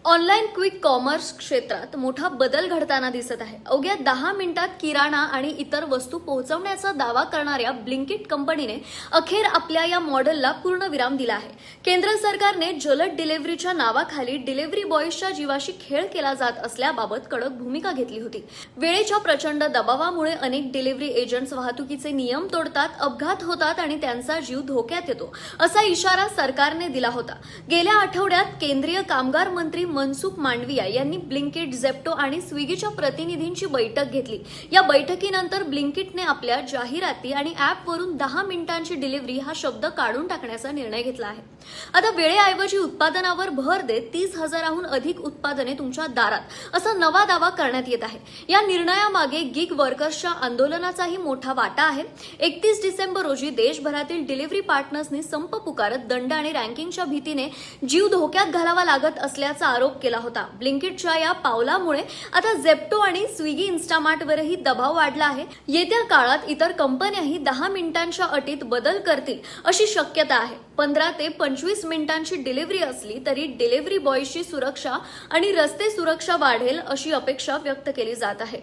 Online quick commerce क्षेत्रात मोठा बदल घडताना दिसत आहे। अवघ्या 10 मिनिटात किराणा आणि इतर वस्तू पोहोचवण्याचा दावा करणाऱ्या ब्लिंकिट कंपनीने अखेर आपल्या या मॉडेलला पूर्णविराम दिला आहे। केंद्र सरकारने जलद डिलिव्हरीच्या नावाखाली डिलिव्हरी बॉयजच्या जीवाशी खेळ केला जात असल्याबाबत कडक भूमिका घेतली होती। वेळेच्या प्रचंड दबावामुळे अनेक डिलिव्हरी एजंट्स वाहतुकीचे नियम तोडतात, अपघात होतात आणि त्यांचा जीव धोक्यात येतो, असा इशारा सरकारने दिला होता। गेल्या आठवड्यात केंद्रीय कामगार मंत्री मनसुख मांडविया यांनी ब्लिंकिट, झेप्टो आणि स्विगीच्या प्रतिनिधींची बैठक घेतली। या बैठकीनंतर ब्लिंकिटने आपल्या जाहिराती आणि ॲपवरून 10 मिनिटांची डिलिव्हरी हा शब्द काढून टाकण्याचा निर्णय घेतला आहे। आता वेळेऐवजी उत्पादनावर भर देत 30,000हून अधिक उत्पादने तुमच्या दारात, असा नवा दावा करण्यात येत आहे। या निर्णयामागे गिग वर्कर्सच्या आंदोलनाचाही मोठा वाटा आहे। 31 डिसेंबर रोजी देशभरातील डिलिव्हरी पार्टनर्सनी संप पुकारत दंड आणि रँकिंगच्या भीतीने जीव धोक्यात घालावा लागत असल्याचा आरोप केला होता। ब्लिंकिटच्या या पावलामुळे आता झेप्टो आणि स्विगी, इन्स्टामार्टवरही दबाव वाढला आहे। येत्या काळात इतर कंपन्याही 10 मिनिटांच्या अटीत बदल करतील अशी शक्यता आहे। 15 ते 25 मिनिटांची डिलिव्हरी असली तरी डिलिव्हरी बॉयची सुरक्षा आणि रस्ते सुरक्षा वाढेल अशी अपेक्षा व्यक्त केली जात आहे।